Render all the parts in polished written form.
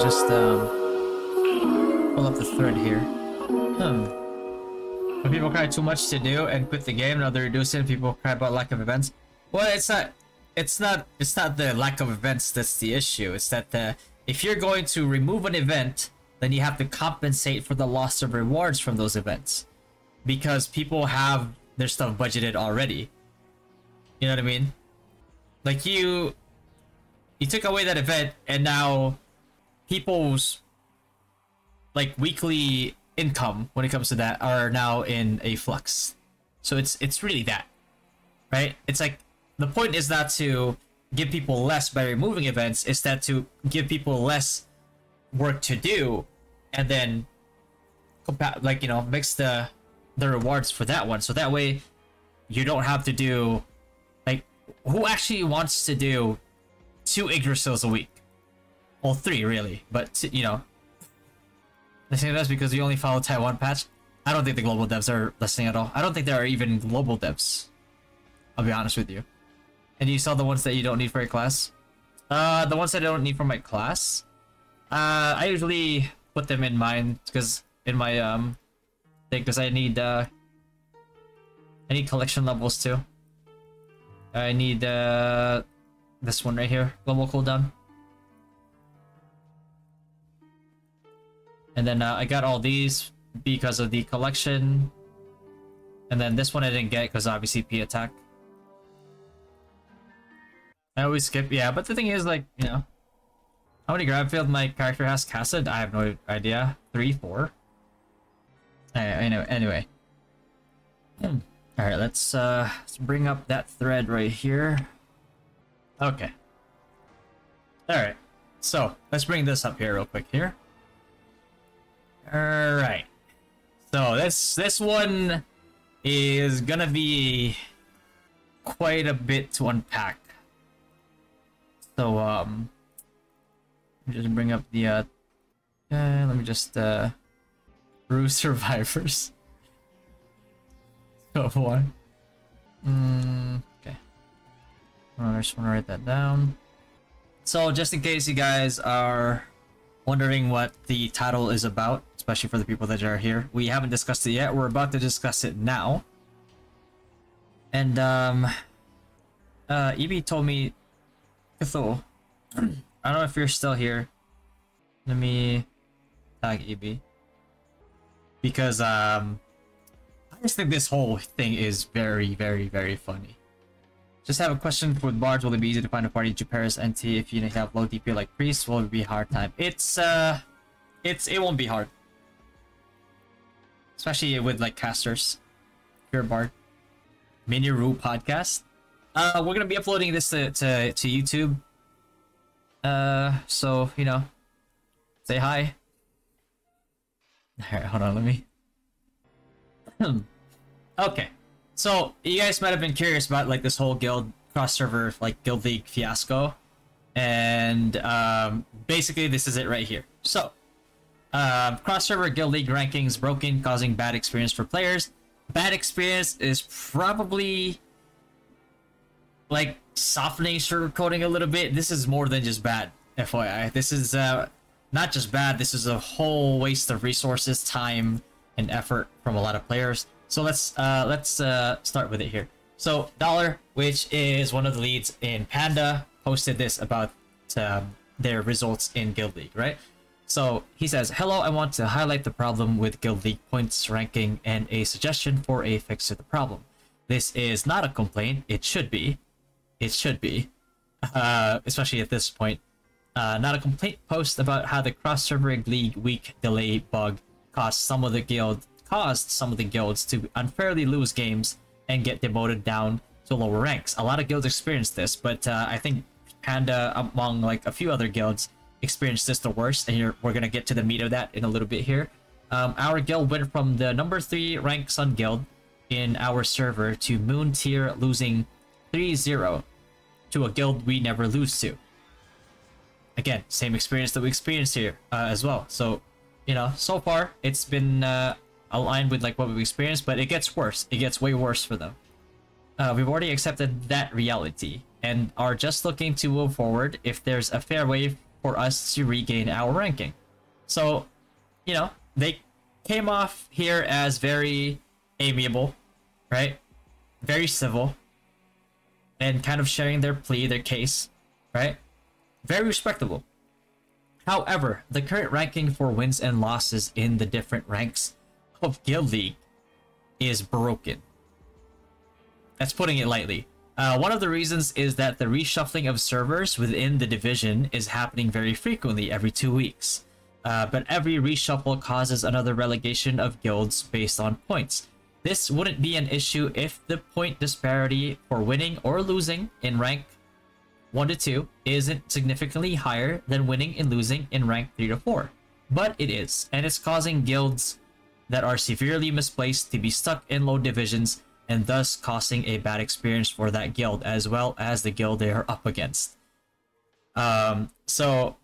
just pull up the thread here. When people cry too much to do and quit the game, now they're reducing. People cry about lack of events. Well, it's not the lack of events that's the issue. It's that if you're going to remove an event, then you have to compensate for the loss of rewards from those events, because people have their stuff budgeted already. You know what I mean? Like you took away that event, and now people's like weekly income when it comes to that are now in a flux. So it's really that, right? It's like the point is not to give people less by removing events, it's that to give people less work to do, and then like, you know, mix the rewards for that one, so that way you don't have to do, like, who actually wants to do 2 Yggdrasils a week? Well, 3 really, but you know, I think that's because we only follow Taiwan patch. I don't think the global devs are listening at all. I don't think there are even global devs, I'll be honest with you. And you saw the ones that you don't need for your class? The ones that I don't need for my class? I usually put them in mine, because in my thing, because I need collection levels too. I need this one right here, global cooldown. And then I got all these because of the collection. And then this one I didn't get because obviously P attack. I always skip, yeah, but the thing is, like, you know, how many grab field my character has casted? I have no idea. 3, 4? Anyway. Alright, let's bring up that thread right here. Okay. Alright. So, let's bring this up here real quick here. Alright. So, this one is gonna be quite a bit to unpack. So, let me just bring up the, let me just, Brew Survivors. So, one. Okay. I just want to write that down. So, just in case you guys are wondering what the title is about, especially for the people that are here, we haven't discussed it yet. We're about to discuss it now. And, EB told me, Cthulhu, I don't know if you're still here. Let me tag EB. Because, I just think this whole thing is very, very, very funny. Just have a question for bards. Will it be easy to find a party to Paris NT if you have low DP like priests? Will it be a hard time? It won't be hard. Especially with like casters. If you're a bard. Mini Rue podcast. We're gonna be uploading this to YouTube. So, you know, say hi. Alright, hold on, let me. Okay. So, you guys might have been curious about like this whole guild cross-server, like guild league fiasco. And basically this is it right here. So, cross-server guild league rankings broken, causing bad experience for players. Bad experience is probably like softening, sugarcoating a little bit. This is more than just bad, FYI. This is not just bad, this is a whole waste of resources, time, and effort from a lot of players. So let's start with it here. So Dollar, which is one of the leads in Panda, posted this about their results in Guild League, right? So he says, "Hello, I want to highlight the problem with Guild League points ranking and a suggestion for a fix to the problem. This is not a complaint. It should be. It should be, especially at this point. Not a complaint post about how the cross-server league week delay bug caused some of the guilds to unfairly lose games and get demoted down to lower ranks. A lot of guilds experienced this, but I think Panda, among like a few other guilds, experienced this the worst, and we're gonna get to the meat of that in a little bit here. Our guild went from the number 3 ranked Sun Guild in our server to Moon tier, losing 3-0 to a guild we never lose to. Again, same experience that we experienced here as well. So, you know, so far it's been aligned with like what we've experienced, but it gets worse. It gets way worse for them. We've already accepted that reality and are just looking to move forward. If there's a fair way for us to regain our ranking. So, you know, they came off here as very amiable, right? Very civil, and kind of sharing their plea, their case, right? Very respectable. However, the current ranking for wins and losses in the different ranks of Guild League is broken. That's putting it lightly. One of the reasons is that the reshuffling of servers within the division is happening very frequently, every 2 weeks. But every reshuffle causes another relegation of guilds based on points. This wouldn't be an issue if the point disparity for winning or losing in rank 1 to 2 isn't significantly higher than winning and losing in rank 3 to 4. But it is, and it's causing guilds that are severely misplaced to be stuck in low divisions, and thus causing a bad experience for that guild as well as the guild they are up against. So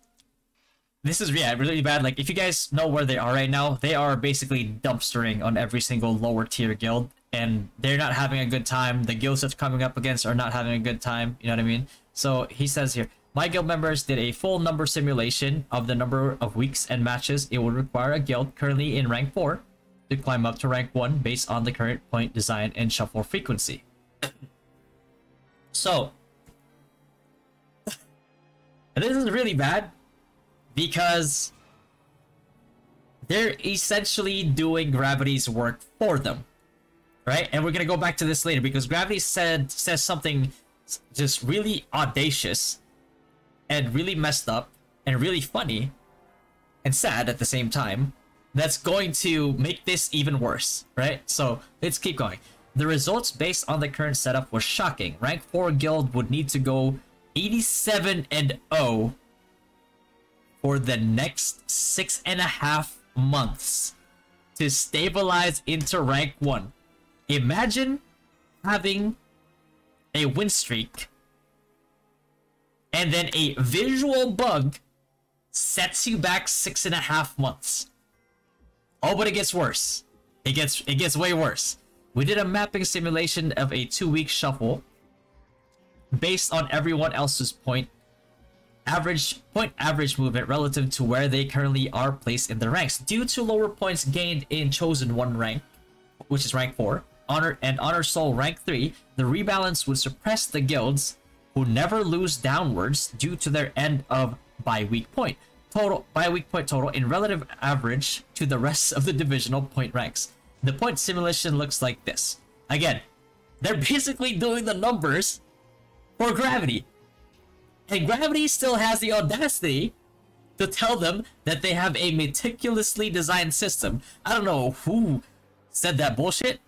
this is really bad. Like, if you guys know where they are right now, they are basically dumpstering on every single lower tier guild, and they're not having a good time. The guilds that's coming up against are not having a good time, you know what I mean? So he says here, my guild members did a full number simulation of the number of weeks and matches it would require a guild currently in rank 4 to climb up to rank 1 based on the current point design and shuffle frequency. So this is really bad because they're essentially doing Gravity's work for them, right? And we're gonna go back to this later because Gravity says something just really audacious and really messed up and really funny and sad at the same time that's going to make this even worse, right? So let's keep going. The results based on the current setup was shocking. Rank 4 guild would need to go 87-0 for the next 6.5 months to stabilize into rank 1. Imagine having a win streak and then a visual bug sets you back 6.5 months. Oh, but it gets worse. It gets way worse. We did a mapping simulation of a 2-week shuffle based on everyone else's point average movement relative to where they currently are placed in the ranks. Due to lower points gained in Chosen 1 rank, which is rank 4, Honor Soul rank 3, the rebalance would suppress the guilds who never lose downwards due to their end of bi-week point total in relative average to the rest of the divisional point ranks. The point simulation looks like this. Again, they're basically doing the numbers for Gravity. And Gravity still has the audacity to tell them that they have a meticulously designed system. I don't know who said that bullshit,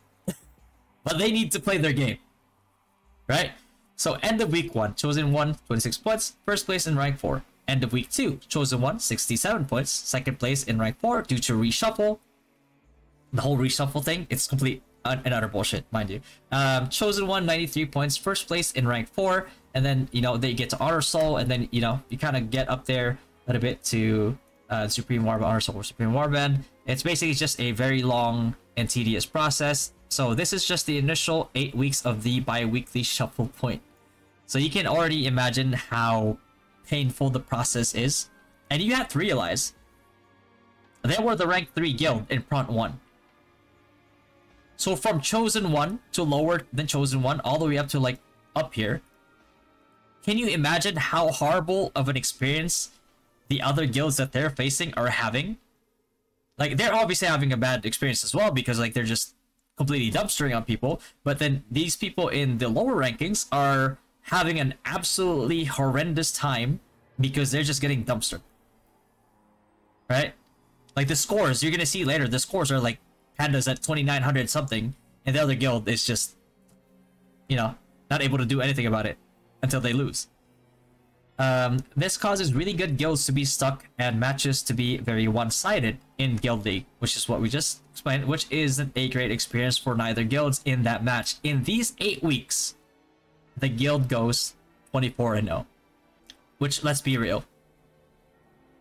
but they need to play their game, right? So end of week 1, Chosen 1, 26 points, first place in rank 4. End of week 2, Chosen 1, 67 points, second place in rank 4 due to reshuffle. The whole reshuffle thing, it's complete and utter bullshit, mind you. Chosen 1, 93 points, first place in rank 4, and then, you know, they get to Honor Soul, and then, you know, you kind of get up there a little bit to Supreme Warband, Honor Soul or Supreme Warband. It's basically just a very long and tedious process. So this is just the initial 8 weeks of the bi-weekly shuffle point. So you can already imagine how painful the process is. And you have to realize, they were the rank 3 guild in Pront 1. So from Chosen 1 to lower than Chosen 1, all the way up to like up here. Can you imagine how horrible of an experience the other guilds that they're facing are having? Like, they're obviously having a bad experience as well because like they're just completely dumpstering on people. But then these people in the lower rankings are having an absolutely horrendous time because they're just getting dumpstered. Right? Like the scores, you're gonna see later, the scores are like Panda's at 2900 something, and the other guild is just, you know, not able to do anything about it until they lose. This causes really good guilds to be stuck and matches to be very one-sided in Guild League, which is what we just explained, which isn't a great experience for neither guilds in that match. In these 8 weeks, the guild goes 24-0, which, let's be real,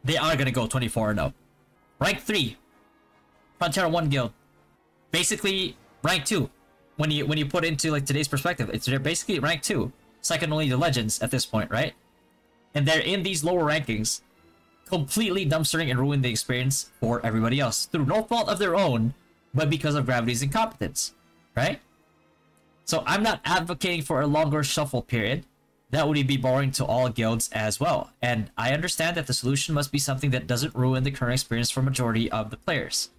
they are gonna go 24-0. Rank 3, Frontera 1 guild, basically rank 2. When you put into like today's perspective, they're basically rank 2, second only to Legends at this point, right? And they're in these lower rankings, completely dumpstering and ruining the experience for everybody else through no fault of their own, but because of Gravity's incompetence, right? So I'm not advocating for a longer shuffle period. That would be boring to all guilds as well. And I understand that the solution must be something that doesn't ruin the current experience for majority of the players.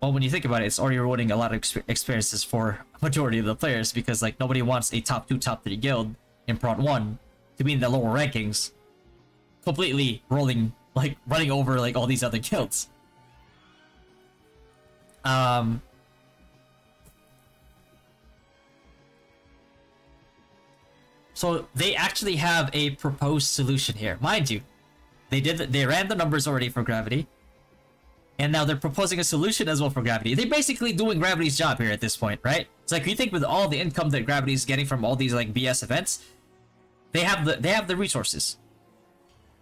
Well, when you think about it, it's already ruining a lot of experiences for majority of the players, because like nobody wants a top 2, top 3 guild in Prod 1 to be in the lower rankings, completely running over like all these other guilds. So they actually have a proposed solution here, mind you. They ran the numbers already for Gravity, and now they're proposing a solution as well for Gravity. They're basically doing Gravity's job here at this point, right? It's like, you think with all the income that Gravity is getting from all these like BS events, they have the resources.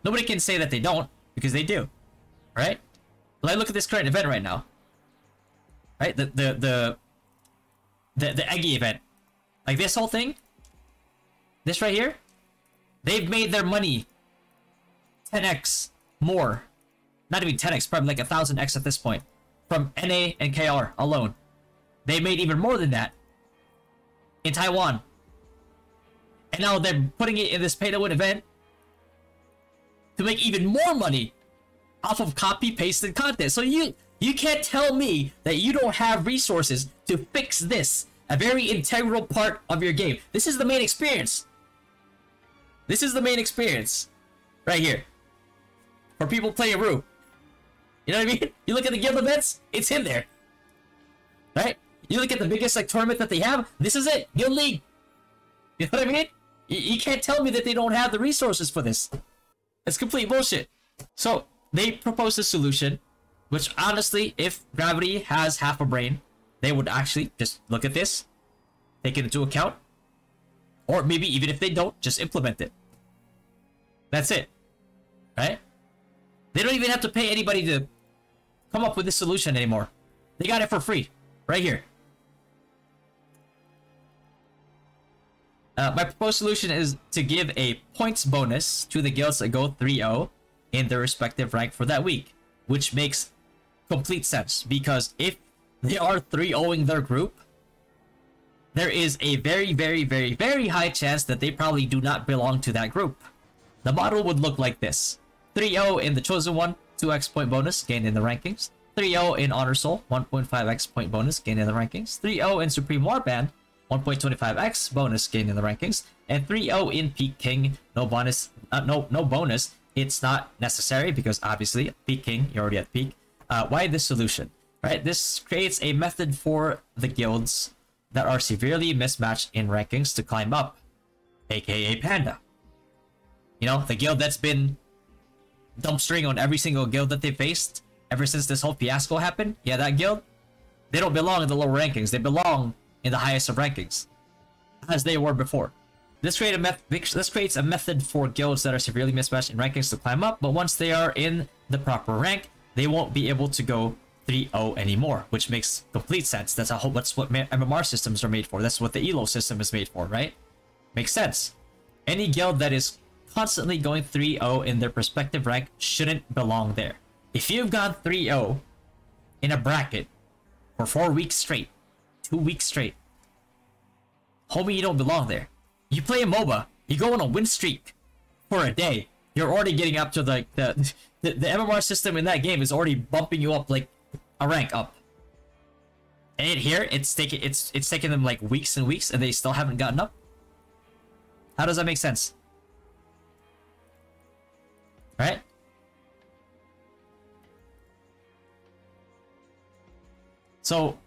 Nobody can say that they don't, because they do, right? Like, look at this current event right now, right? The Eggy event, like this whole thing, this right here, they've made their money 10x more. Not even 10x, probably like 1000x at this point. From NA and KR alone. They made even more than that in Taiwan. And now they're putting it in this pay-to-win event to make even more money off of copy-pasted content. So you can't tell me that you don't have resources to fix this, a very integral part of your game. This is the main experience. This is the main experience right here for people playing Rue. You know what I mean? You look at the guild events, it's in there, right? You look at the biggest like tournament that they have, this is it, Guild League. You know what I mean? You can't tell me that they don't have the resources for this. It's complete bullshit. So they proposed a solution, which honestly, if Gravity has half a brain, they would actually just look at this, take it into account, or maybe even if they don't, just implement it. That's it, right? They don't even have to pay anybody to come up with this solution anymore. They got it for free, right here. My proposed solution is to give a points bonus to the guilds that go 3-0 in their respective rank for that week, which makes complete sense, because if they are 3-0ing their group, there is a very, very, very, very high chance that they probably do not belong to that group. The model would look like this. 3-0 in the Chosen One, 2x point bonus gained in the rankings. 3-0 in Honor Soul, 1.5x point bonus gained in the rankings. 3-0 in Supreme Warband, 1.25x bonus gained in the rankings. And 3-0 in Peak King, no bonus. No bonus. It's not necessary because obviously Peak King, you're already at peak. Why this solution? Right? This creates a method for the guilds that are severely mismatched in rankings to climb up, aka Panda. You know, the guild that's been dumpstering on every single guild that they faced ever since this whole fiasco happened. Yeah, that guild, they don't belong in the lower rankings. They belong in the highest of rankings, as they were before. This creates a method for guilds that are severely mismatched in rankings to climb up, but once they are in the proper rank, they won't be able to go 3-0 anymore, which makes complete sense. That's what MMR systems are made for. That's what the ELO system is made for, right? Makes sense. Any guild that is constantly going 3-0 in their respective rank shouldn't belong there. If you've gone 3-0 in a bracket for 4 weeks straight, 2 weeks straight, homie, you don't belong there. You play a MOBA, you go on a win streak for a day, you're already getting up to the MMR system in that game is already bumping you up like a rank up. And here it's taken them like weeks and weeks and they still haven't gotten up. How does that make sense? Right? So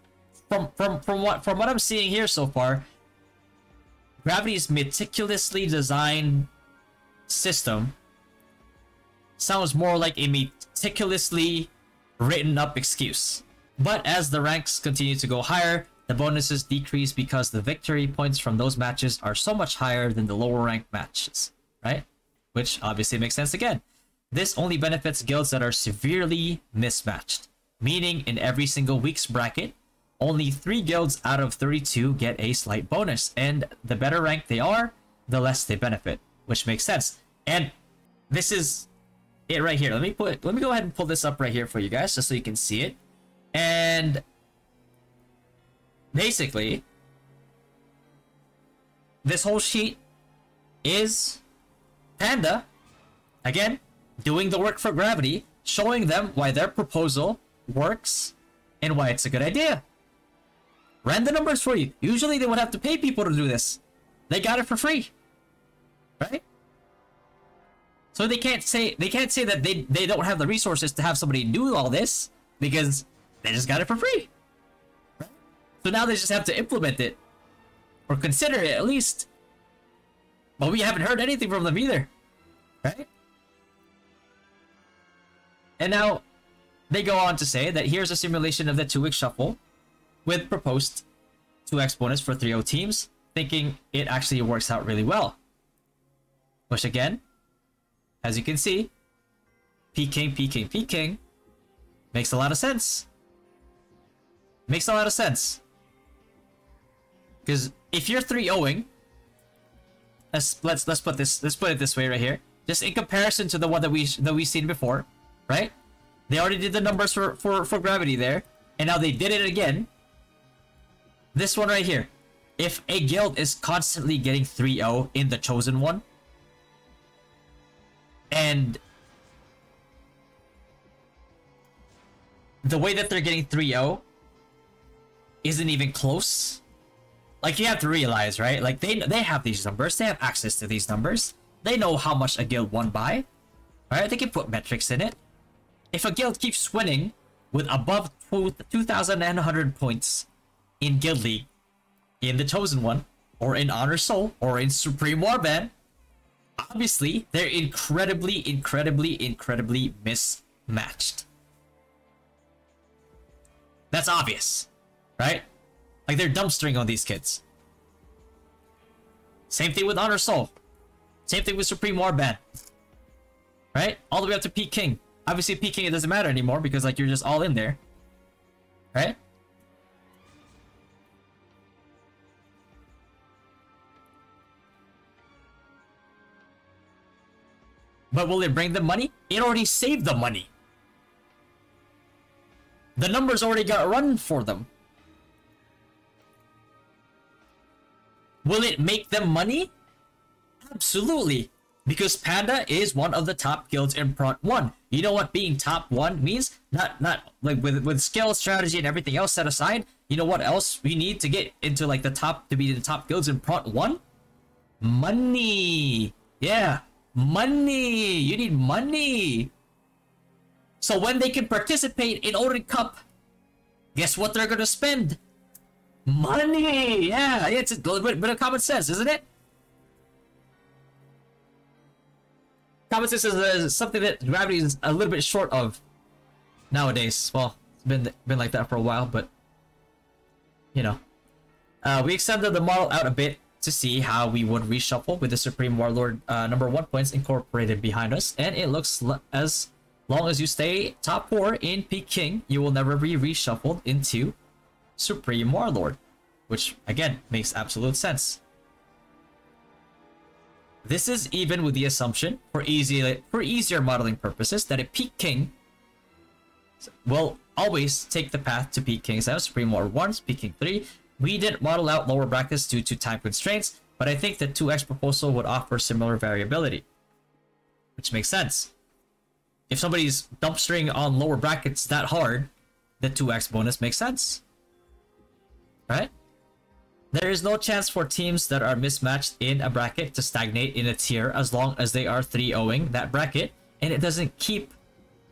from what I'm seeing here so far, Gravity's meticulously designed system sounds more like a meticulously written up excuse. But as the ranks continue to go higher, the bonuses decrease because the victory points from those matches are so much higher than the lower ranked matches, right? Which obviously makes sense again. This only benefits guilds that are severely mismatched, meaning in every single week's bracket, only 3 guilds out of 32 get a slight bonus, and the better ranked they are, the less they benefit, which makes sense. And this is it right here. Let me go ahead and pull this up right here for you guys, just so you can see it. And basically, this whole sheet is Panda, again, doing the work for Gravity, showing them why their proposal works and why it's a good idea. Ran the numbers for you. Usually they would have to pay people to do this. They got it for free, right? So they can't say that they don't have the resources to have somebody do all this because they just got it for free. Right? So now they just have to implement it or consider it at least. But we haven't heard anything from them either, right? And now they go on to say that here's a simulation of the 2-week shuffle with proposed 2x bonus for 3-0 teams, thinking it actually works out really well. Which again, as you can see, P-King makes a lot of sense. Makes a lot of sense. Because if you're 3-0ing, let's put it this way right here. Just in comparison to the one that we've seen before, right? They already did the numbers for Gravity there, and now they did it again. This one right here. If a guild is constantly getting 3-0 in the chosen one, and the way that they're getting 3-0 isn't even close. Like, you have to realize, right? Like, they have these numbers. They have access to these numbers. They know how much a guild won by. Right? They can put metrics in it. If a guild keeps winning with above 2,100 points in Guild League, in the Chosen One, or in Honor Soul, or in Supreme Warband, obviously, they're incredibly mismatched. That's obvious, right? Like, they're dumpstering on these kids. Same thing with Honor Soul. Same thing with Supreme Warband. Right? All the way up to Peak King. Obviously, Peak King, it doesn't matter anymore because, like, you're just all in there. Right? But will it bring them money? It already saved the money. The numbers already got run for them. Will it make them money? Absolutely. Because Panda is one of the top guilds in Prot 1. You know what being top 1 means? Not like with skill, strategy, and everything else set aside. You know what else we need to get into like the top, to be the top guilds in Prot 1? Money. Yeah. Money. You need money. So when they can participate in Odin Cup, guess what they're gonna spend? Money. Yeah, it's a little bit of common sense, isn't it? Common sense is something that Gravity is a little bit short of nowadays. Well, it's been like that for a while, but you know. We extended the model out a bit to see how we would reshuffle with the Supreme Warlord number 1 points incorporated behind us, and it looks as long as you stay top 4 in Peak King, you will never be reshuffled into Supreme Warlord, which again makes absolute sense. This is even with the assumption, for easier modeling purposes, that a Peak King will always take the path to Peak King 7, Supreme Warlord 1, Peak King 3. We didn't model out lower brackets due to time constraints, but I think the 2x proposal would offer similar variability, which makes sense. If somebody's dumpstering on lower brackets that hard, the 2x bonus makes sense. Right? There is no chance for teams that are mismatched in a bracket to stagnate in a tier as long as they are 3-0ing that bracket, and it doesn't keep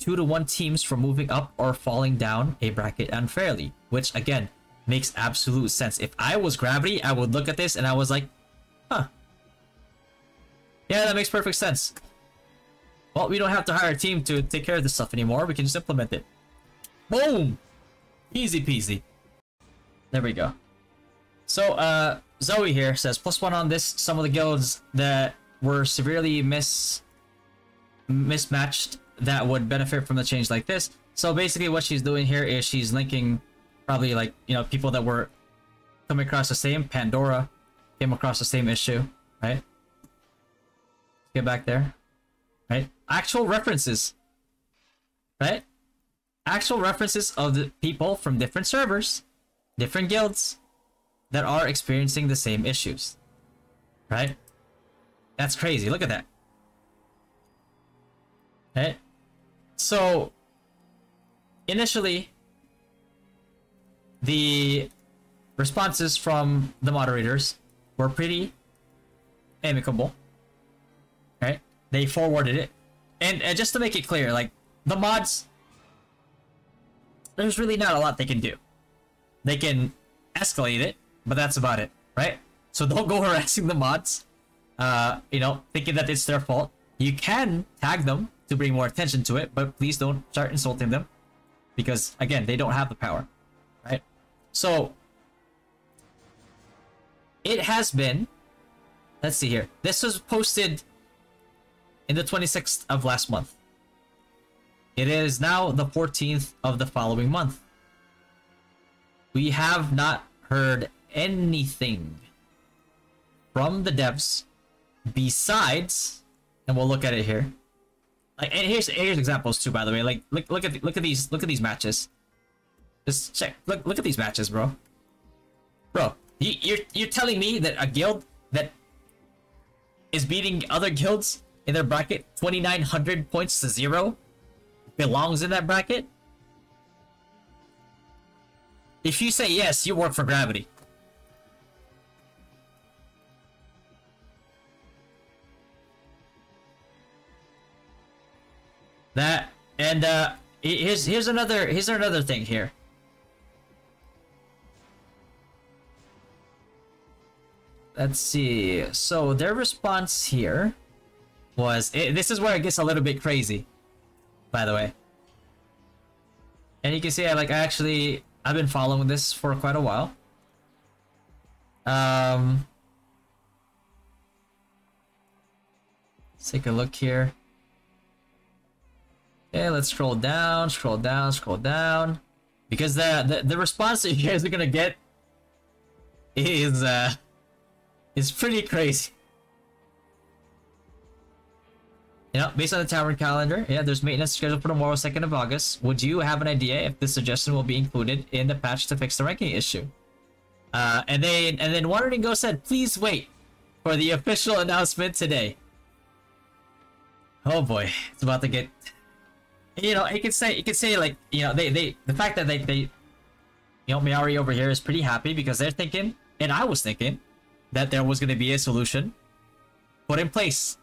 2-1 teams from moving up or falling down a bracket unfairly, which again makes absolute sense. If I was Gravity, I would look at this and I was like, huh. Yeah, that makes perfect sense. Well, we don't have to hire a team to take care of this stuff anymore. We can just implement it. Boom! Easy peasy. There we go. So, Zoe here says, +1 on this. Some of the guilds that were severely mismatched that would benefit from the change like this. So basically what she's doing here is she's linking probably like, you know, people that were coming across the same. Pandora came across the same issue, right? Get back there. right? Actual references, right? Actual references of the people from different servers, different guilds that are experiencing the same issues, right? That's crazy. Look at that. Right? So, initially, the responses from the moderators were pretty amicable, right? They forwarded it. And just to make it clear, like, the mods, there's really not a lot they can do. They can escalate it, but that's about it, right? So don't go harassing the mods, you know, thinking that it's their fault. You can tag them to bring more attention to it, but please don't start insulting them, because, again, they don't have the power, right? So, it has been, let's see here. This was posted in the 26th of last month. It is now the 14th of the following month. We have not heard anything from the devs besides, and we'll look at it here. Like, and here's examples too, by the way. Like, look at these matches. Just check. Look at these matches, bro. Bro, you're telling me that a guild that is beating other guilds in their bracket 2,900 points to 0 belongs in that bracket? If you say yes, you work for Gravity. That, and here's another thing here. Let's see. So their response here was, this is where it gets a little bit crazy, by the way. And you can see I've been following this for quite a while. Let's take a look here. Okay, let's scroll down, because the response that you guys are gonna get is pretty crazy. You know, based on the tavern calendar, yeah, there's maintenance scheduled for tomorrow, 2nd of August. Would you have an idea if this suggestion will be included in the patch to fix the ranking issue? And then Wandering Ghost said, please wait for the official announcement today. Oh boy, it's about to get. You know, it could say like, you know, the fact that they you know, Miari over here is pretty happy because they're thinking, and I was thinking, that there was going to be a solution put in place.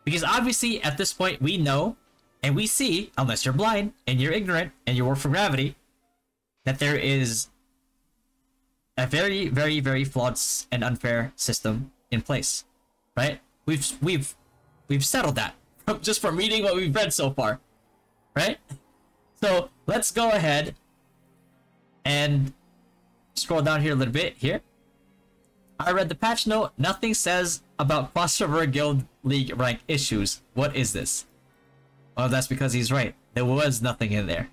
Because obviously, at this point, we know and we see, unless you're blind and you're ignorant and you work for Gravity, that there is a very, very, very flawed and unfair system in place, right? We've settled that just from reading what we've read so far, right? So let's go ahead and scroll down here a little bit here. I read the patch note. Nothing says about cross-server guild league rank issues. What is this? Well, that's because he's right. There was nothing in there.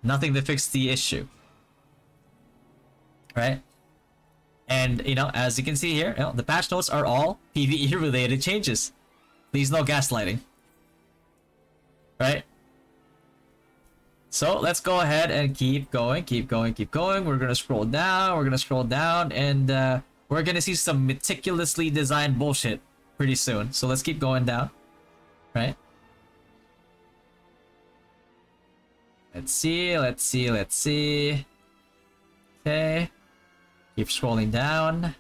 Nothing to fix the issue. Right? And, you know, as you can see here, you know, the patch notes are all PvE-related changes. Please no gaslighting. Right? So let's go ahead and keep going. We're gonna scroll down, and we're gonna see some meticulously designed bullshit pretty soon. So let's keep going down, right? Let's see. Okay. Keep scrolling down.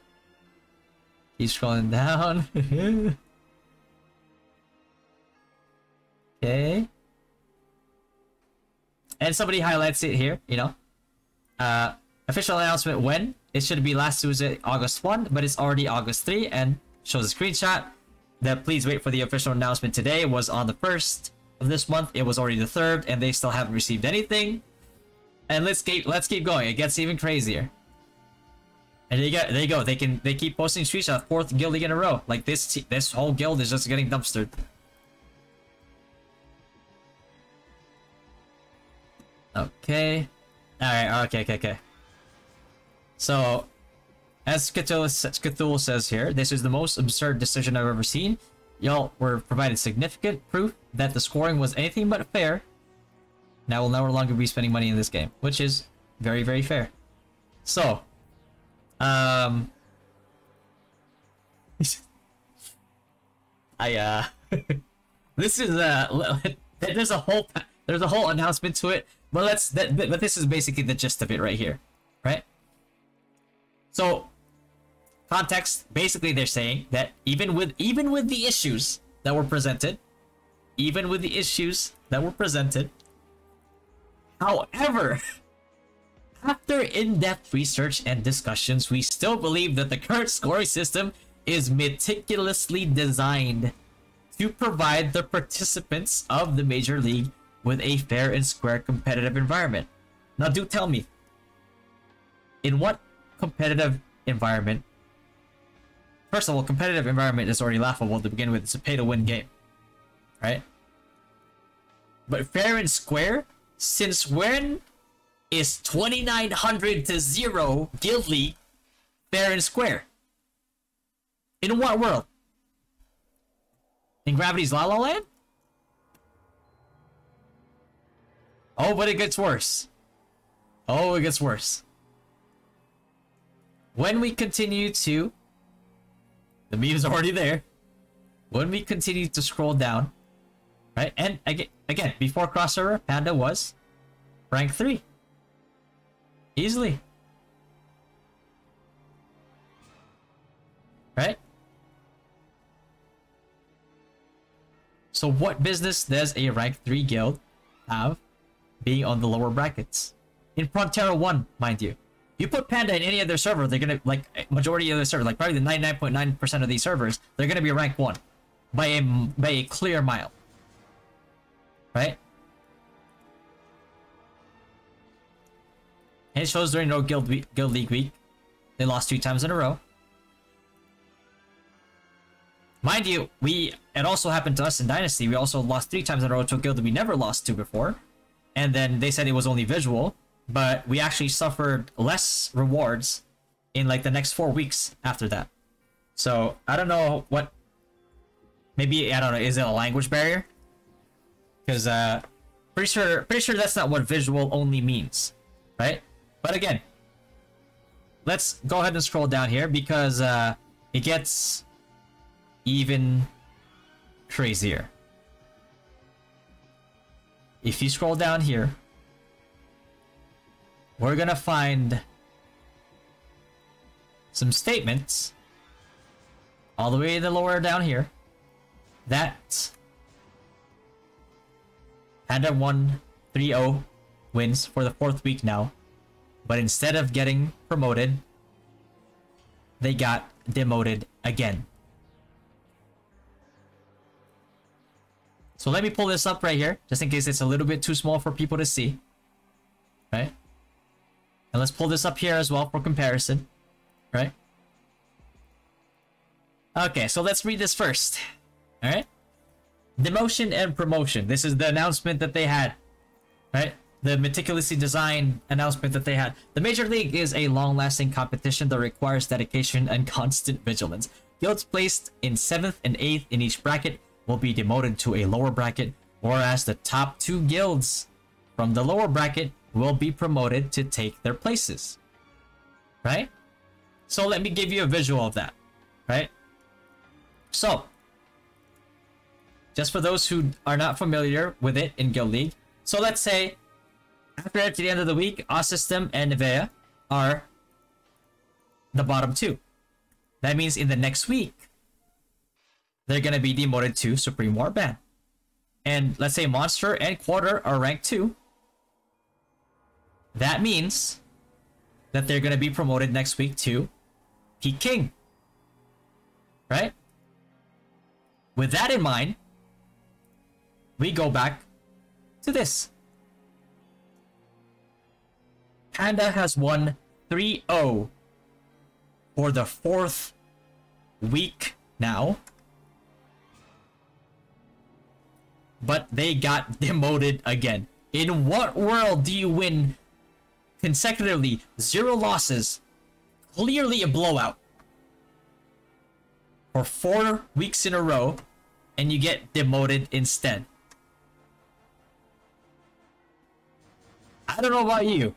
Okay. And somebody highlights it here, you know. Official announcement when? It should be last Tuesday, August 1, but it's already August 3, and shows a screenshot that please wait for the official announcement today. It was on the 1st of this month. It was already the 3rd, and they still haven't received anything. And let's keep going. It gets even crazier. And there you go. They keep posting screenshots, 4th guild league in a row. Like this whole guild is just getting dumpstered. Okay. Alright, okay. So, as Cthulhu says here, this is the most absurd decision I've ever seen. y'all were provided significant proof that the scoring was anything but fair. Now we'll no longer be spending money in this game, which is very, very fair. So, this is there's a whole announcement to it, but but this is basically the gist of it right here, right? So, context, basically they're saying that even with the issues that were presented, however, after in-depth research and discussions, we still believe that the current scoring system is meticulously designed to provide the participants of the Major League with a fair and square competitive environment. Now do tell me, in what competitive environment? First of all, competitive environment is already laughable to begin with. It's a pay-to-win game, right? But fair and square? Since when is 2900 to 0 Guild League fair and square? In what world? In Gravity's La La Land? Oh, but it gets worse. Oh, it gets worse. When we continue to... The meme's already there. When we continue to scroll down, right? And again, before crossover, Panda was rank 3. Easily. Right? So what business does a rank 3 guild have being on the lower brackets? In Frontera 1, mind you. You put Panda in any other server, they're gonna, like, majority of the servers, like probably the 99.9% of these servers, they're gonna be rank 1. By a clear mile. Right? And it shows during no Guild League week, they lost 2 times in a row. Mind you, it also happened to us in Dynasty. We also lost 3 times in a row to a guild that we never lost to before. And then they said it was only visual, but we actually suffered less rewards in like the next 4 weeks after that. So I don't know what, maybe, I don't know, is it a language barrier? Because pretty sure that's not what visual only means, right? But again, let's go ahead and scroll down here because it gets even crazier. If you scroll down here, we're gonna find some statements all the way to the lower down here that Panda won 3-0 wins for the 4th week now, but instead of getting promoted, they got demoted again. So let me pull this up right here, just in case it's a little bit too small for people to see. Right? And let's pull this up here as well for comparison. Right? Okay, so let's read this first. Alright? Demotion and promotion. This is the announcement that they had. Right? The meticulously designed announcement that they had. The Major League is a long-lasting competition that requires dedication and constant vigilance. Guilds placed in 7th and 8th in each bracket will be demoted to a lower bracket, whereas the top 2 guilds from the lower bracket will be promoted to take their places. Right? So let me give you a visual of that. Right? So, just for those who are not familiar with it in Guild League, so let's say after the end of the week, Osystem and Nivea are the bottom 2. That means in the next week, they're gonna be demoted to Supreme Warband. And let's say Monster and Quarter are ranked 2. That means that they're gonna be promoted next week to Peak King. Right? With that in mind, we go back to this. Panda has won 3-0 for the 4th week now. But they got demoted again. In what world do you win consecutively 0 losses, clearly a blowout, for 4 weeks in a row, and you get demoted instead. I don't know about you,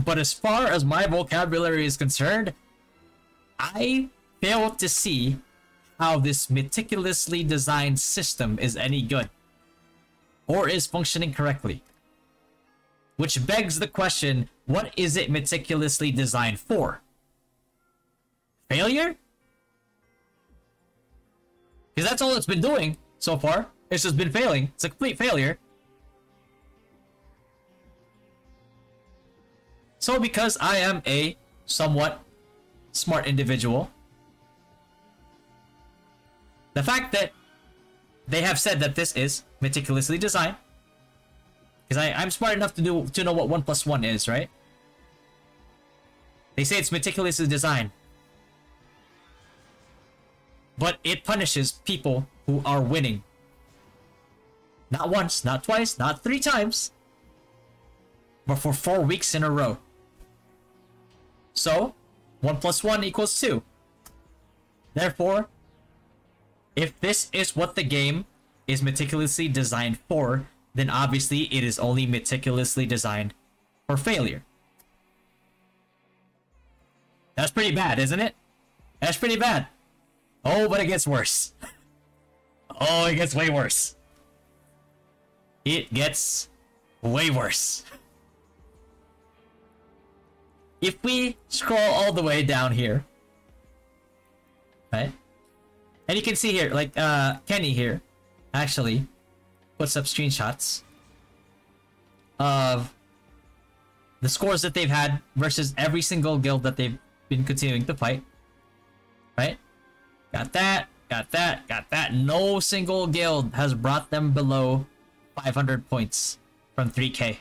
but as far as my vocabulary is concerned, I fail to see how this meticulously designed system is any good or is functioning correctly. Which begs the question, what is it meticulously designed for? Failure? Because that's all it's been doing so far. It's just been failing. It's a complete failure. So because I am a somewhat smart individual, the fact that they have said that this is meticulously designed, because I'm smart enough to know what 1 + 1 is, right? They say it's meticulously designed, but it punishes people who are winning. Not once, not twice, not 3 times, but for 4 weeks in a row. So 1 + 1 = 2. Therefore, if this is what the game is meticulously designed for, then obviously it is only meticulously designed for failure. That's pretty bad, isn't it? That's pretty bad. Oh, but it gets worse. Oh, it gets way worse. It gets way worse. If we scroll all the way down here, right? And you can see here, like, Kenny here actually puts up screenshots of the scores that they've had versus every single guild that they've been continuing to fight. Right? Got that, got that, got that. No single guild has brought them below 500 points from 3K.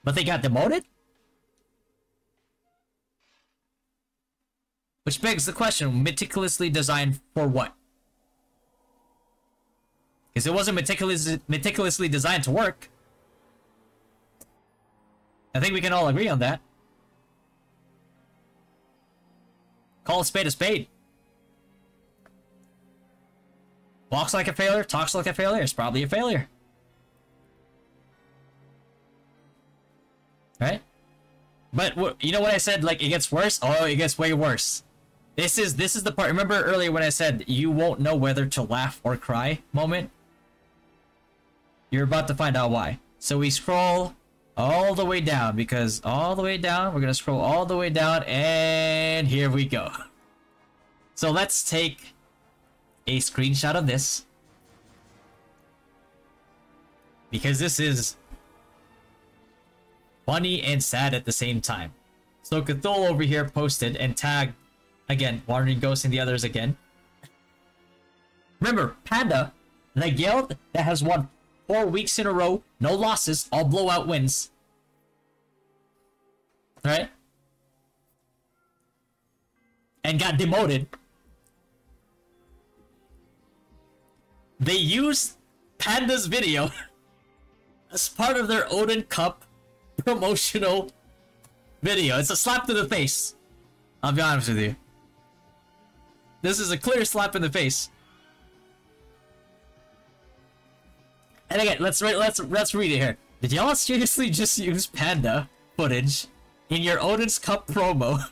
But they got demoted? Which begs the question, meticulously designed for what? Because it wasn't meticulously designed to work. I think we can all agree on that. Call a spade a spade. Walks like a failure, talks like a failure, it's probably a failure. Right? But you know what I said, like, it gets worse? Oh, it gets way worse. This is the part. Remember earlier when I said you won't know whether to laugh or cry moment? You're about to find out why. So we scroll all the way down, because all the way down, we're gonna scroll all the way down, and here we go. So let's take a screenshot of this, because this is funny and sad at the same time. So Cthulhu over here posted and tagged, again, Wandering Ghost and the others again. Remember, Panda, the guild that has won 4 weeks in a row, no losses, all blowout wins. Right? And got demoted. They used Panda's video as part of their Odin Cup promotional video. It's a slap to the face. I'll be honest with you. This is a clear slap in the face. And again, let's read it here. Did y'all seriously just use Panda footage in your Odin's Cup promo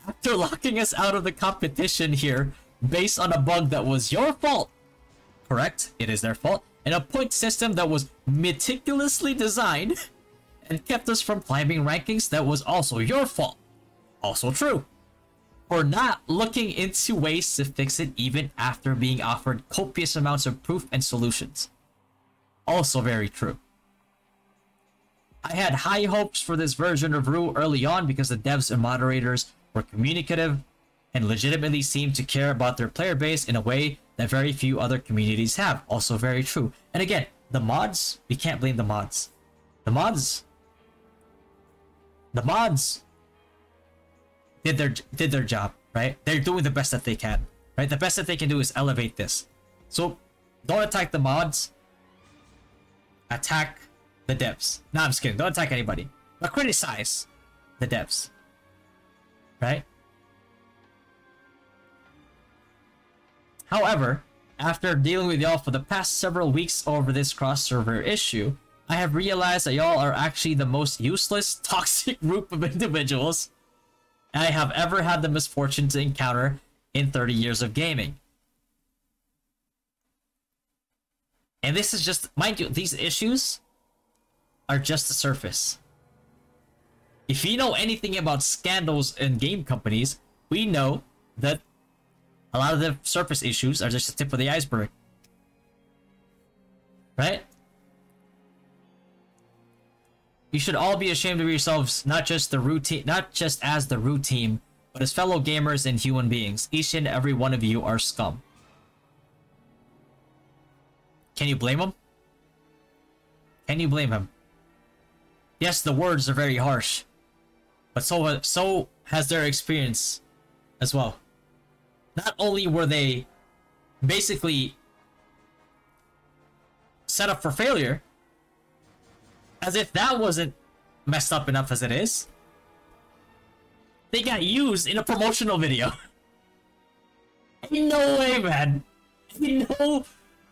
after locking us out of the competition here based on a bug that was your fault? Correct, it is their fault. And a point system that was meticulously designed and kept us from climbing rankings that was also your fault. Also true. For not looking into ways to fix it even after being offered copious amounts of proof and solutions. Also very true. I had high hopes for this version of Rue early on because the devs and moderators were communicative and legitimately seemed to care about their player base in a way that very few other communities have. Also very true. And again, the mods, we can't blame the mods. The mods did their job, right? They're doing the best that they can, right? The best that they can do is elevate this. So don't attack the mods. Attack the devs. No, I'm just kidding. Don't attack anybody. but criticize the devs, right? However, after dealing with y'all for the past several weeks over this cross-server issue, I have realized that y'all are actually the most useless, toxic group of individuals I have ever had the misfortune to encounter in 30 years of gaming. And this is just, mind you, these issues are just the surface. If you know anything about scandals in game companies, we know that a lot of the surface issues are just the tip of the iceberg. Right? You should all be ashamed of yourselves, not just as the root team, but as fellow gamers and human beings. Each and every one of you are scum. Can you blame him? Can you blame him? Yes, the words are very harsh, but so has their experience as well. Not only were they basically set up for failure, as if that wasn't messed up enough as it is, they got used in a promotional video. Ain't no way, man. Ain't no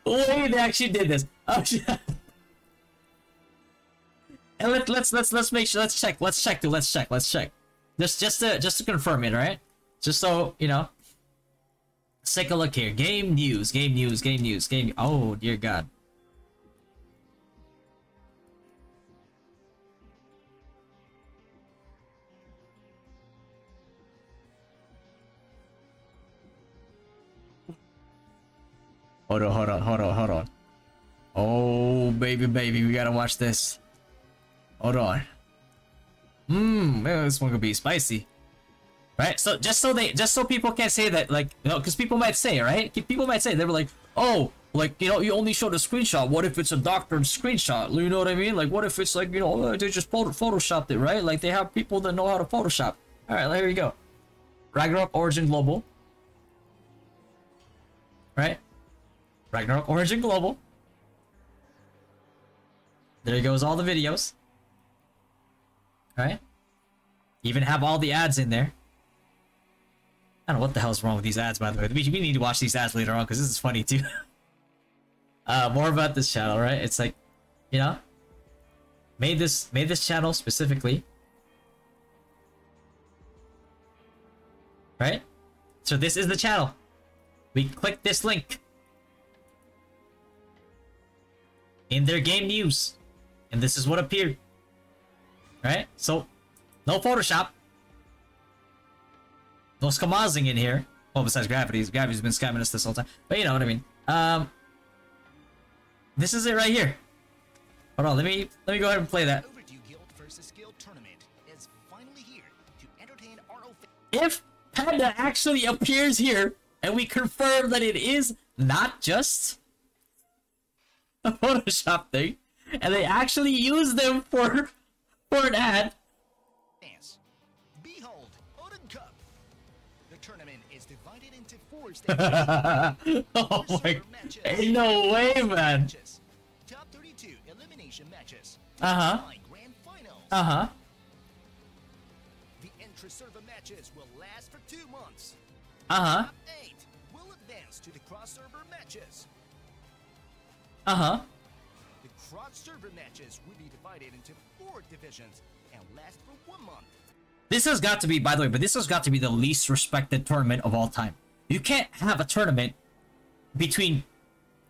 way they actually did this. Oh, shit. And let's make sure. Let's check. Let's check. Just to confirm it, right? Just so you know. Let's take a look here. Game news. Oh dear God. Hold on. Oh, baby, we gotta watch this. Hold on. Maybe this one could be spicy. Right? So just so people can't say that, like, you know, because people might say, right? People might say, they were like, oh, like, you know, you only showed a screenshot. What if it's a doctored screenshot? You know what I mean? Like, what if it's like, you know, they just photoshopped it, right? Like, they have people that know how to Photoshop. All right, here you go. Ragnarok Origin Global. Right? Ragnarok Origin Global. There goes all the videos. Right? Even have all the ads in there. I don't know what the hell's wrong with these ads, by the way. We need to watch these ads later on because this is funny too. More about this channel, right? It's like, you know, made this channel specifically, right? So this is the channel. We click this link in their game news, and this is what appeared, right? So no Photoshop, no skamazing in here. Well, besides Gravity's been scamming us this whole time, but you know what I mean. This is it right here. Hold on, let me go ahead and play that. If Panda actually appears here, and we confirm that it is not just a Photoshop thing, and they actually use them for an ad. Behold, Odin Cup. The tournament is divided into 4 stages. Oh my! Ain't no way, man. Top 32 elimination matches. Grand finals. The intra-server matches will last for 2 months. Top 8 will advance to the cross-server matches. The cross-server matches will be divided into 4 divisions and last for 1 month. This has got to be, by the way, but this has got to be the least respected tournament of all time. You can't have a tournament between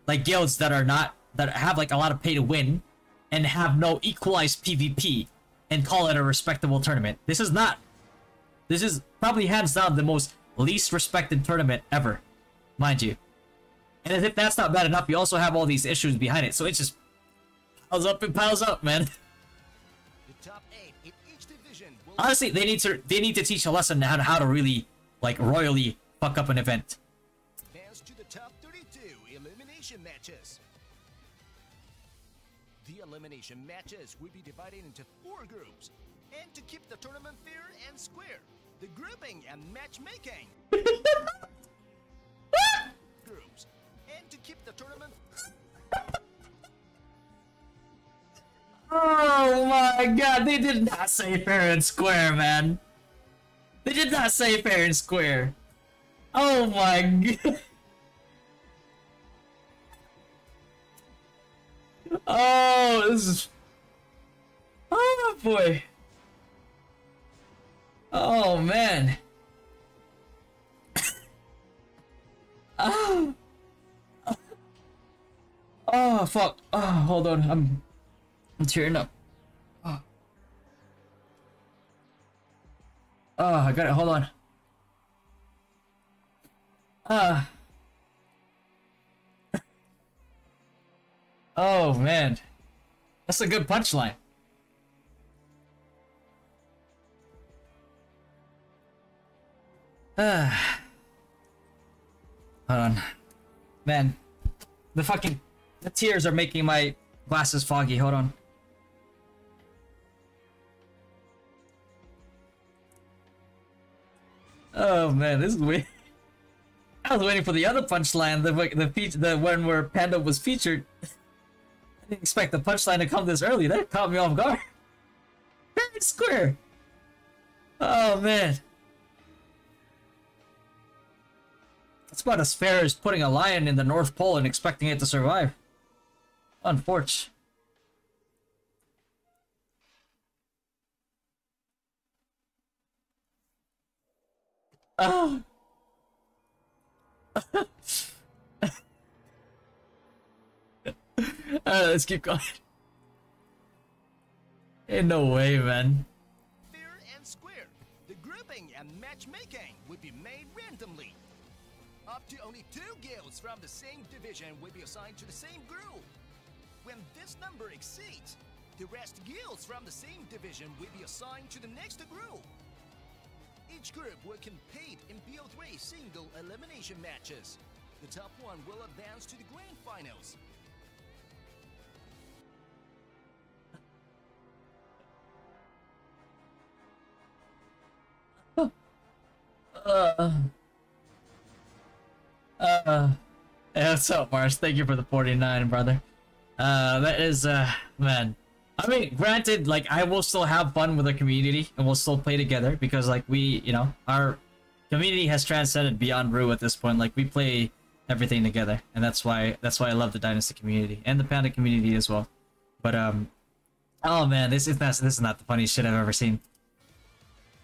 like guilds that have like a lot of pay to win and have no equalized PvP and call it a respectable tournament. This is probably hands down the most least respected tournament ever, mind you. And as if that's not bad enough, you also have all these issues behind it. So it just piles up, man. The top 8 in each division will Honestly, they need to teach a lesson on how to really like royally fuck up an event. advance to the top 32 elimination matches. The elimination matches will be divided into 4 groups. And to keep the tournament fair and square, the grouping and matchmaking groups. And to keep the tournament Oh my god, they did not say fair and square, man. They did not say fair and square. Oh my god. Oh, this is... Oh boy. Oh man. Oh. Oh fuck. Oh, hold on. I'm tearing up. Oh. Oh, I got it. Hold on. Oh man. That's a good punchline. Hold on. Man. The tears are making my glasses foggy. Hold on. Oh man, this is weird. I was waiting for the other punchline, the one where Panda was featured. I didn't expect the punchline to come this early. That caught me off guard. Very square. Oh man. That's about as fair as putting a lion in the North Pole and expecting it to survive. Unfortunate. Oh. Let's keep going. Ain't no way, man. Fair and square. The grouping and matchmaking will be made randomly. Up to only 2 guilds from the same division will be assigned to the same group. When this number exceeds, the rest guilds from the same division will be assigned to the next group. Each group will compete in BO3 single elimination matches. The top one will advance to the grand finals. Hey, what's up, Mars? Thank you for the 49, brother. That is, man. I mean, granted, like, I will still have fun with the community, and we'll still play together, because, like, we, you know, our community has transcended beyond Brew at this point. Like, we play everything together, and that's why I love the Dynasty community, and the Panda community as well. But, oh man, this is not the funniest shit I've ever seen.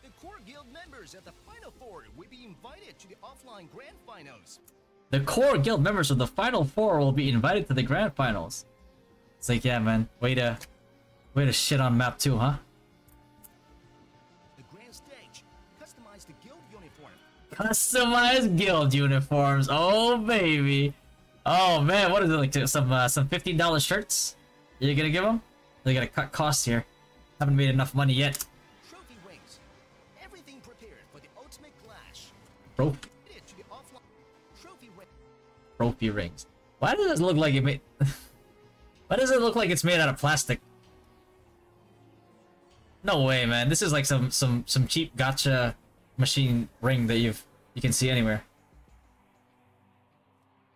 The core guild members at the Final Four will be invited to the offline grand finals. The core guild members of the Final Four will be invited to the grand finals. It's like, yeah, man, way to shit on map 2, huh? The grand stage, customize the guild uniform. Customized guild uniforms, oh baby. Oh man, what is it, like some $15 shirts? You gonna give them? They gotta cut costs here. Haven't made enough money yet. Trophy wings, everything prepared for the ultimate clash. Trophy. To the offline trophy ring. Trophy rings. Why does it look like it made? Why does it look like it's made out of plastic? No way, man. This is like some cheap gotcha machine ring that you can see anywhere.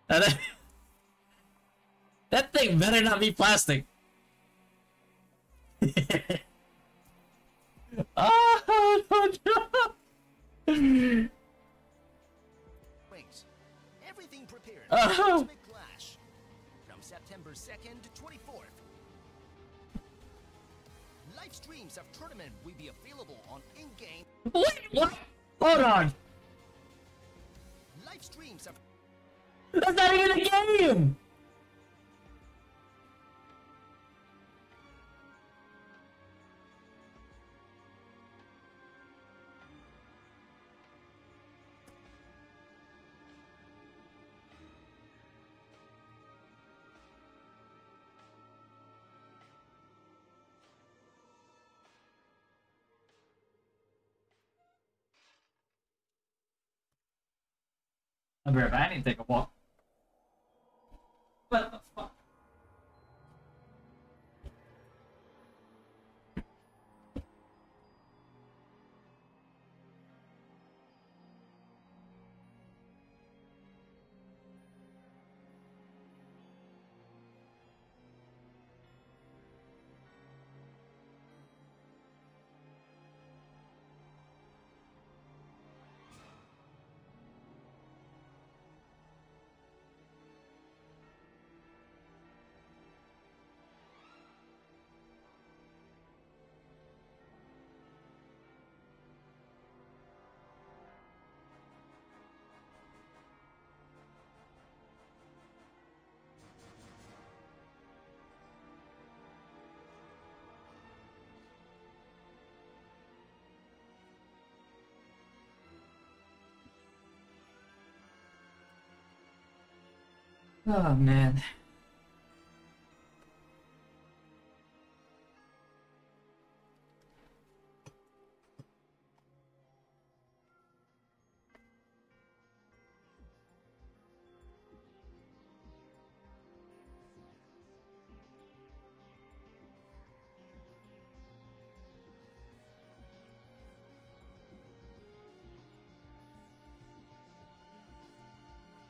That thing better not be plastic. Oh no! Wings, everything prepared. Oh. Ultimate clash from September 2nd to 24th. Live streams of tournament will be available on in-game. What? Hold on. Live streams of. That's not even a game. I'll be right back. I need to take a walk. What the fuck? Oh man.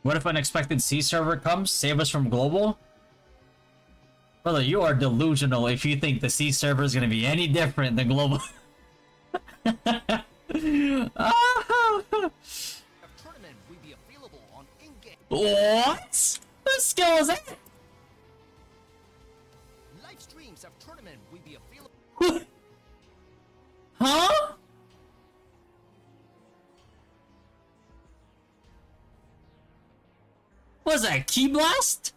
What if unexpected C server comes? Save us from global? Brother, you are delusional if you think the C server is going to be any different than global. Tournament will be available on in-game. What? What skill is that? Live streams of tournament will be available. Huh? Was that key blast?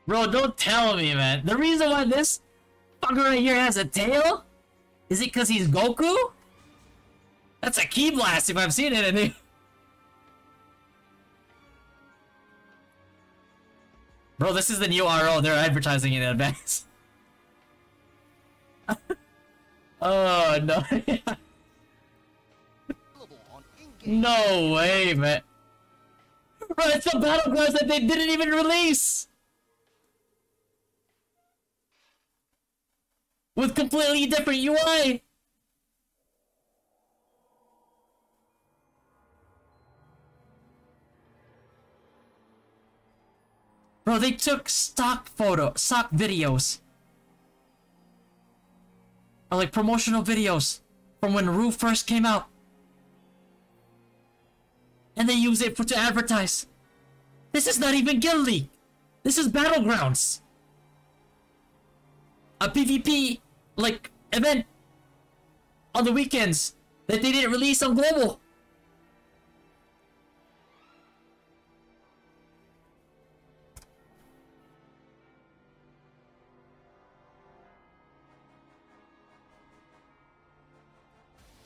Bro, don't tell me, man. The reason why this fucker right here has a tail? Is it because he's Goku? That's a key blast if I've seen it in it. Bro, this is the new RO. They're advertising it in advance. Oh, no. No way, man. Bro, it's the Battlegrounds that they didn't even release! With completely different UI! Bro, they took stock videos. Or like promotional videos from when Rue first came out. And they use it to advertise. This is not even Guild League. This is Battlegrounds. A PvP, like, event on the weekends that they didn't release on Global.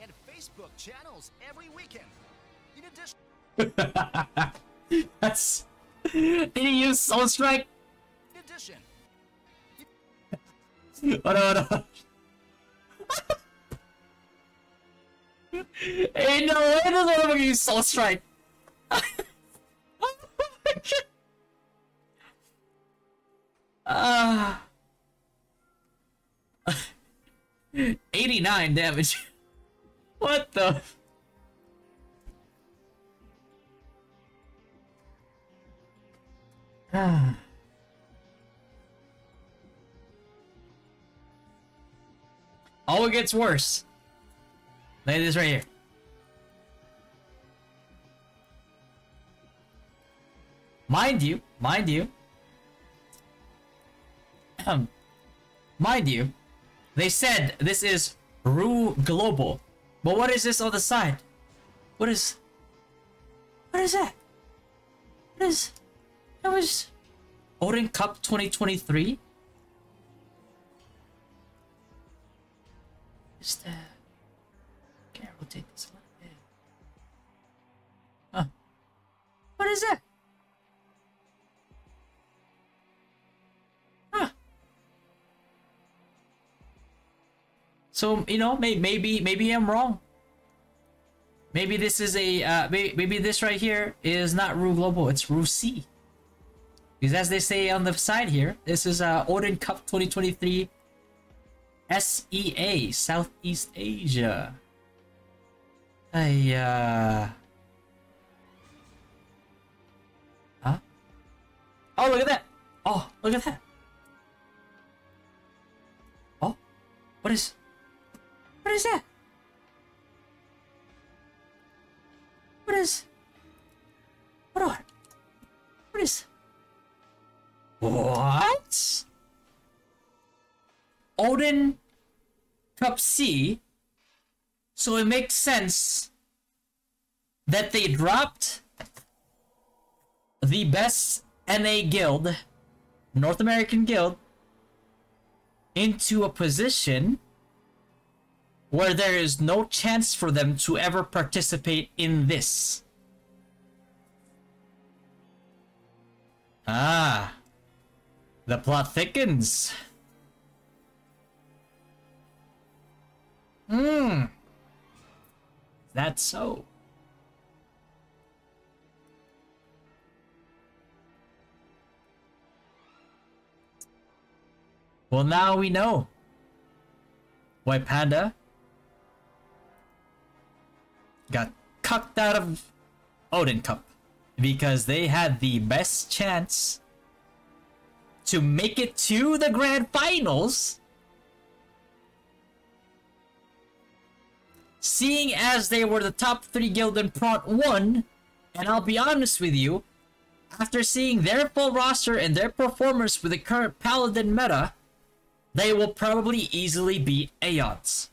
And Facebook channels every weekend. In addition... That's... Did he use Soul Strike? In addition... Oh no, no. Hey, no way does one of them use Soul Strike. uh, 89 damage. What the? Oh, it gets worse. Look at this right here. Mind you, mind you, they said this is Rue Global. But what is this on the side? What is that? That was Odin Cup 2023? Is that... Can I rotate this a little bit? Huh. What is that? Huh. So, you know, maybe I'm wrong. Maybe this is a, maybe this right here is not Rue Global, it's Rue C. Because as they say on the side here, this is Odin Cup 2023 SEA, Southeast Asia. Huh? Oh, look at that! Oh, look at that! Oh, what is that? Hold on. What? Odin Cup C, so it makes sense that they dropped the best NA guild, North American guild, into a position where there is no chance for them to ever participate in this. Ah, the plot thickens. That's so. Well, now we know why Panda got cucked out of Odin Cup, because they had the best chance to make it to the grand finals, seeing as they were the top 3 guild in Prot 1. And I'll be honest with you, after seeing their full roster and their performance with the current Paladin meta, they will probably easily beat Aeons,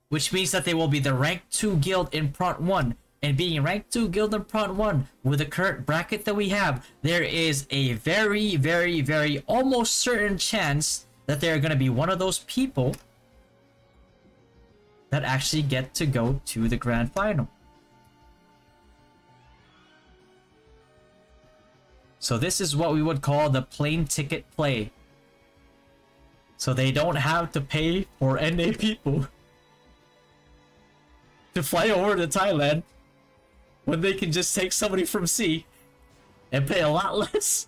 which means that they will be the rank 2 guild in Prot 1. And being ranked 2 guild in Prot 1 with the current bracket that we have, there is a very, very, very almost certain chance that they're going to be one of those people that actually get to go to the grand final. So this is what we would call the plane ticket play. So they don't have to pay for NA people to fly over to Thailand when they can just take somebody from C and pay a lot less.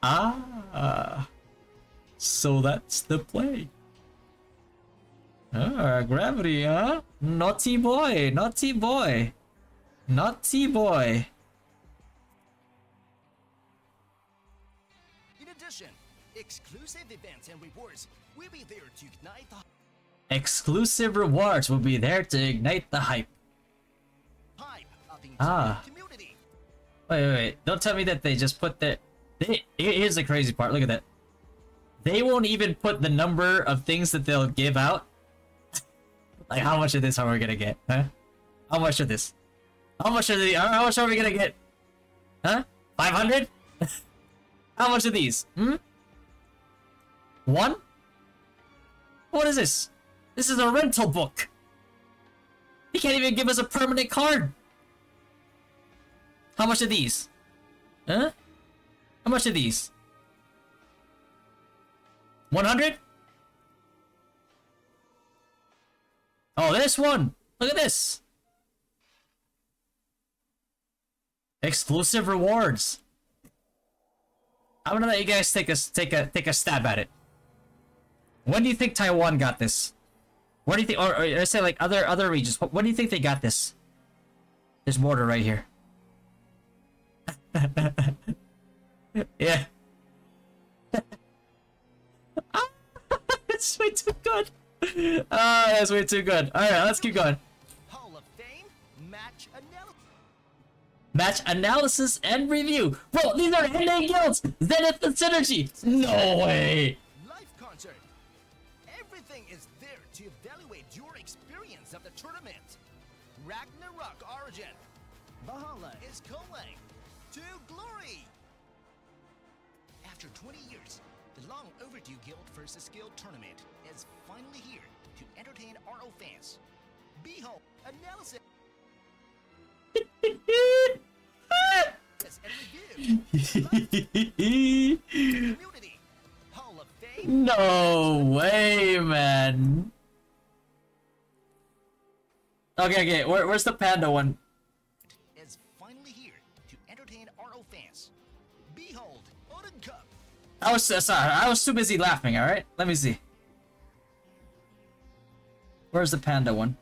Ah, so that's the play. Ah, gravity, huh? Naughty boy, naughty boy, naughty boy. In addition, exclusive events and rewards will be there to ignite the Exclusive rewards will be there to ignite the hype. hype of the Ah. entire community. Wait. Don't tell me that they just put the... Here's the crazy part. Look at that. They won't even put the number of things that they'll give out. Like, how much of this are we gonna get? Huh? How much of this? How much are we gonna get? Huh? 500? How much of these? One? What is this? This is a rental book. He can't even give us a permanent card. How much of these? Huh? How much of these? 100? Oh, this one. Look at this. Exclusive rewards. I'm gonna let you guys take a stab at it. When do you think Taiwan got this? Where do you think, or I say like other regions? When do you think they got this? This border right here. Yeah. It's way too good. Ah, that's way too good. All right, let's keep going. Hall of Fame match analysis. Match analysis and review. Bro, these are NA guilds. Zenith and Synergy. No way. Live concert. Everything is there to evaluate your experience of the tournament. Ragnarok Origin. Valhalla is calling to glory. After 20 years, the long overdue Guild vs. Guild tournament is finally here to entertain RO fans. Behold, analysis and review. Community Hall of Fame. No way, man. Okay. Where's the panda one? Is finally here to entertain RO fans. Behold, Odin Cup. I was sorry. I was too busy laughing. All right, let me see. Where's the panda one?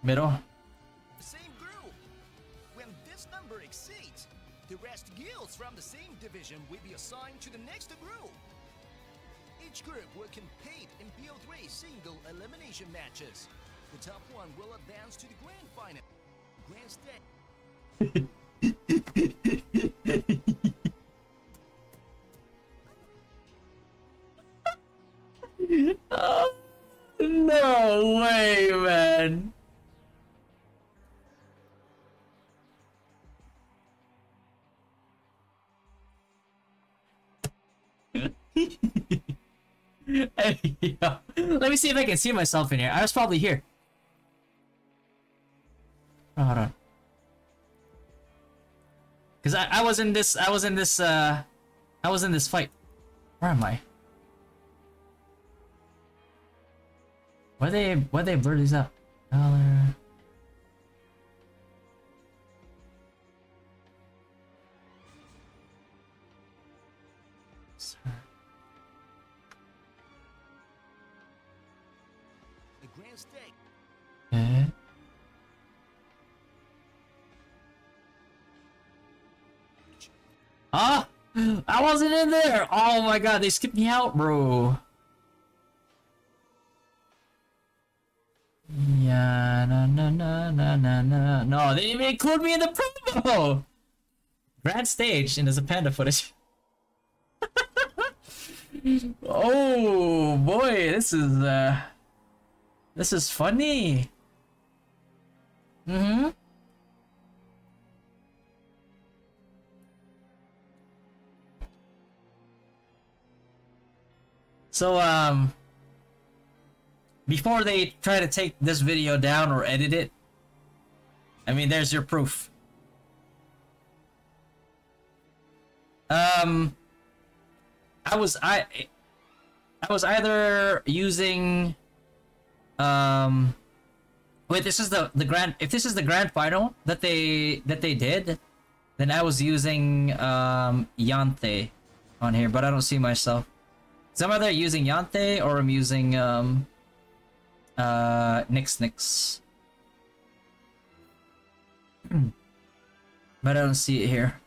Middle. Same group. When this number exceeds, the rest guilds from the same division will be assigned to the next group. Each group will compete in BO3 single elimination matches. The top one will advance to the grand final. Grand stage. No way, man. Hey, yo. Let me see if I can see myself in here. I was probably here. Oh, hold on. Cause I was in this fight. Where am I? Why they blur these out? Color. Sorry. The grand stake. Okay. Ah! I wasn't in there! Oh my god, they skipped me out, bro. Yeah, na na na na na na. No, they didn't even include me in the promo! Grand stage, and there's a panda footage. Oh boy, this is funny. Mm-hmm. So, before they try to take this video down or edit it, I mean, there's your proof. I was either using, wait, this is the grand, if this is the grand final that they did, then I was using, Yante on here, but I don't see myself. So I'm either using Yante or I'm using, Nix. But I don't see it here.